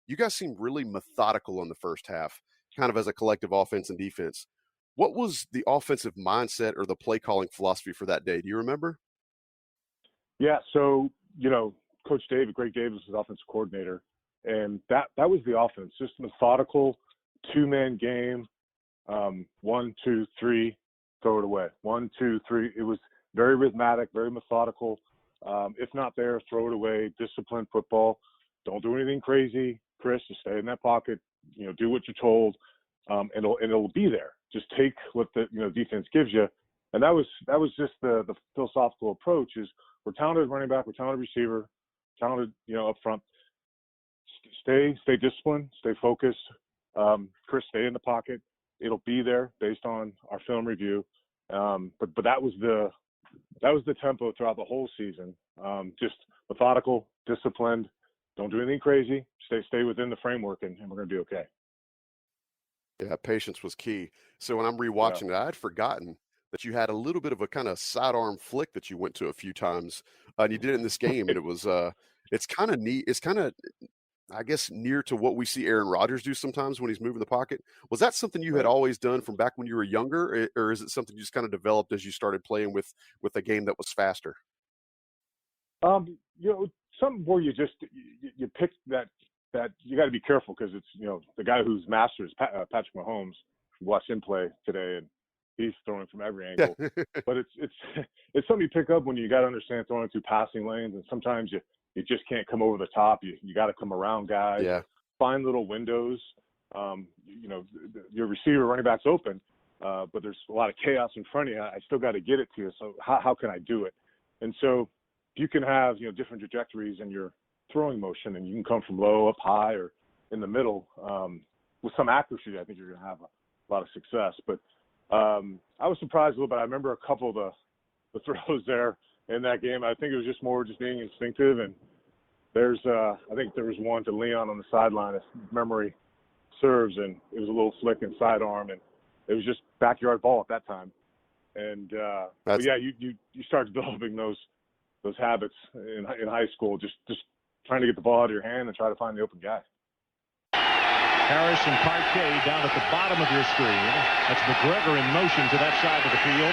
you guys seemed really methodical in the first half, kind of as a collective offense and defense. What was the offensive mindset or the play calling philosophy for that day? Do you remember? Yeah, so Coach Greg Davis was offensive coordinator, and that was the offense, just methodical, two-man game, 1, 2, 3, throw it away. 1, 2, 3. It was very rhythmic, very methodical. If not there, throw it away. Disciplined football. Don't do anything crazy, Chris. Just stay in that pocket. Do what you're told, and it'll be there. Just take what the defense gives you, and that was just the philosophical approach. Is we're talented running back, we're talented receiver, talented up front. Stay disciplined, stay focused. Chris, stay in the pocket. It'll be there based on our film review. But that was the tempo throughout the whole season. Just methodical, disciplined. Don't do anything crazy. Stay within the framework, and we're going to be okay. Yeah, patience was key. So when I'm rewatching it, I had forgotten that you had a little bit of a kind of sidearm flick that you went to a few times, and you did it in this game, and it was it's kind of neat. It's kind of, I guess, near to what we see Aaron Rodgers do sometimes when he's moving the pocket. Was that something you had always done from back when you were younger, or is it something you just kind of developed as you started playing with a game that was faster? Something where you pick that you got to be careful because it's the guy whose master is Patrick Mahomes. Watch him play today, and he's throwing from every angle. But it's something you pick up when you got to understand throwing through passing lanes, and sometimes you just can't come over the top. You got to come around guys. Yeah. Find little windows. Your receiver, running back's open, but there's a lot of chaos in front of you. I still got to get it to you. So how can I do it? And so you can have different trajectories in your throwing motion, and you can come from low up high or in the middle with some accuracy. I think you're going to have a lot of success. But I was surprised a little bit. I remember a couple of the throws there in that game. I think it was just more being instinctive. And I think there was one to Leon on the sideline, if memory serves, and it was a little flick and sidearm, and it was just backyard ball at that time. And but yeah, you start developing those habits in high school, just trying to get the ball out of your hand and try to find the open guy. Harris and Parquet down at the bottom of your screen. That's McGregor in motion to that side of the field.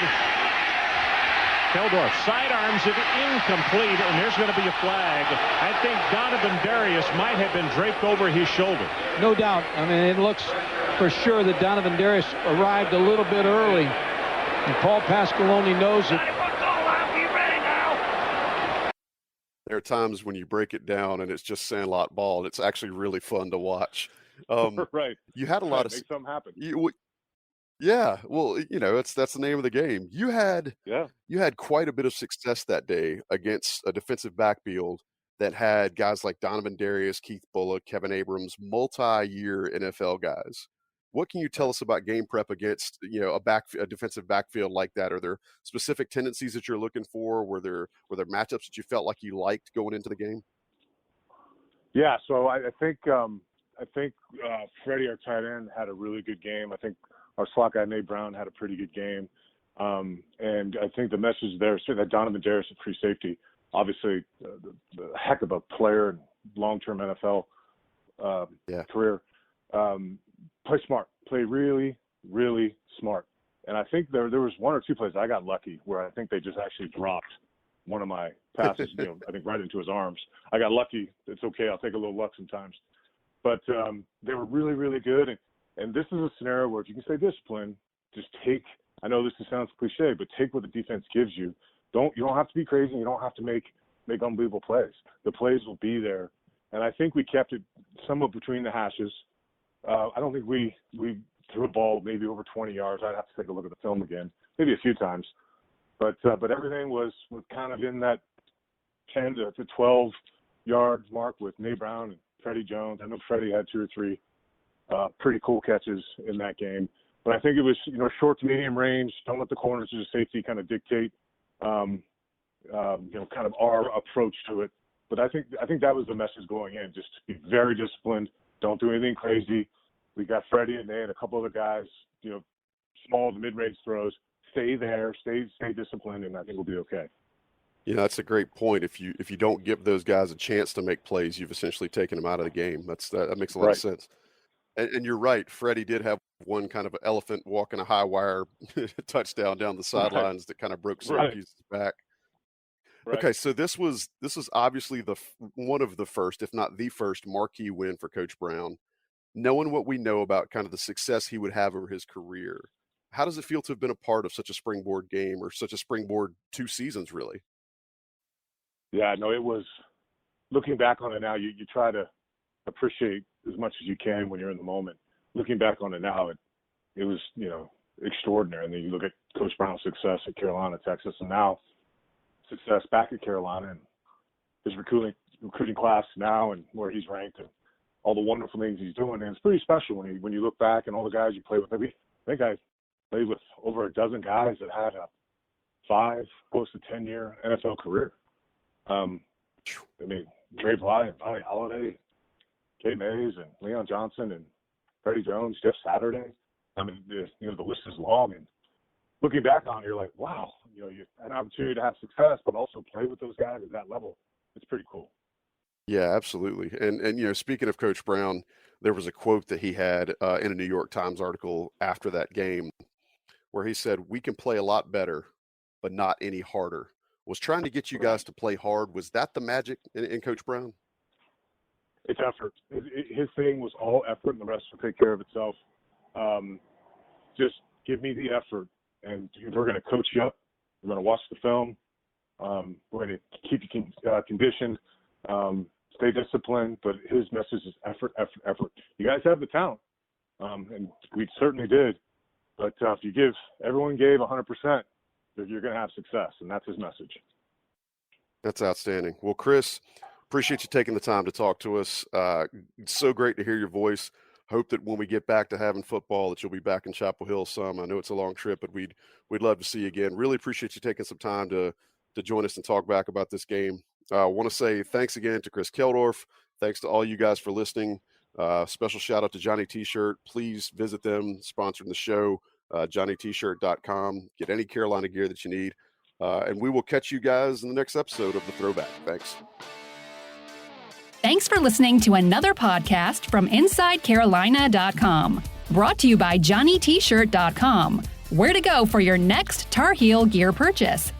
Keldorf sidearms it incomplete, and there's going to be a flag. I think Donovan Darius might have been draped over his shoulder. No doubt. I mean, it looks for sure that Donovan Darius arrived a little bit early And Paul Pasqualoni knows it. There are times when you break it down and it's just Sandlot ball, and it's actually really fun to watch. Right. You had a lot of make something happen. Yeah, well, that's the name of the game. You had quite a bit of success that day against a defensive backfield that had guys like Donovan Darius, Keith Bullock, Kevin Abrams, multi-year NFL guys. What can you tell us about game prep against a defensive backfield like that? Are there specific tendencies that you're looking for? Were there matchups that you felt like you liked going into the game? Yeah, so I think Freddie, our tight end, had a really good game. I think our slot guy Nate Brown had a pretty good game, and I think the message there is that Donovan Darius at free safety, obviously the heck of a player and long-term NFL career. Play smart, play really, really smart. And I think there was one or two plays I got lucky where I think they just actually dropped one of my passes, I think right into his arms. I got lucky. It's okay. I'll take a little luck sometimes. But they were really, really good. And this is a scenario where if you can stay disciplined, just take, I know this sounds cliche, but take what the defense gives you. You don't have to be crazy. You don't have to make unbelievable plays. The plays will be there. And I think we kept it somewhat between the hashes. I don't think we threw a ball maybe over 20 yards. I'd have to take a look at the film again, maybe a few times. But everything was kind of in that 10 to 12 yards mark with Nate Brown and Freddie Jones. I know Freddie had 2 or 3 pretty cool catches in that game. But I think it was, short to medium range. Don't let the corners or the safety kind of dictate, kind of our approach to it. But I think that was the message going in. Just be very disciplined. Don't do anything crazy. We got Freddie and Nate and a couple other guys, small to mid-range throws. Stay there, stay disciplined, and I think we'll be okay. That's a great point. If you don't give those guys a chance to make plays, you've essentially taken them out of the game. That makes a lot of sense. And you're right. Freddie did have one kind of elephant walking a high wire touchdown down the sidelines that kind of broke Syracuse's back. Right. Okay, so this was obviously one of the first, if not the first, marquee win for Coach Brown. Knowing what we know about kind of the success he would have over his career, how does it feel to have been a part of such a springboard game or such a springboard 2 seasons, really? Yeah, no, it was. Looking back on it now, you try to appreciate as much as you can when you're in the moment. Looking back on it now, it was extraordinary. And then you look at Coach Brown's success at Carolina, Texas, and now success back at Carolina and his recruiting class now and where he's ranked and all the wonderful things he's doing. And it's pretty special when you look back and all the guys you play with. I think I played with over a dozen guys that had a 5, close to 10-year NFL career. Dre Bly and Bobby Holiday, Kay Mays and Leon Johnson and Freddie Jones, Jeff Saturday. The list is long. And looking back on it, you're like, wow, you had an opportunity to have success, but also play with those guys at that level. It's pretty cool. Yeah, absolutely. And speaking of Coach Brown, there was a quote that he had in a New York Times article after that game where he said, "We can play a lot better, but not any harder." Was trying to get you guys to play hard. Was that the magic in Coach Brown? It's effort. His thing was all effort, and the rest will take care of itself. Just give me the effort, and we're going to coach you up. We're going to watch the film. We're going to keep you conditioned. Stay disciplined, but his message is effort, effort, effort. You guys have the talent, and we certainly did. But if everyone gave 100%, you're going to have success, and that's his message. That's outstanding. Well, Chris, appreciate you taking the time to talk to us. It's so great to hear your voice. Hope that when we get back to having football that you'll be back in Chapel Hill some. I know it's a long trip, but we'd love to see you again. Really appreciate you taking some time to join us and talk back about this game. I want to say thanks again to Chris Keldorf. Thanks to all you guys for listening. Special shout out to Johnny T-Shirt. Please visit them, sponsoring the show, JohnnyT-shirt.com. Get any Carolina gear that you need. And we will catch you guys in the next episode of The Throwback. Thanks. Thanks for listening to another podcast from InsideCarolina.com. Brought to you by JohnnyT-shirt.com. Where to go for your next Tar Heel gear purchase.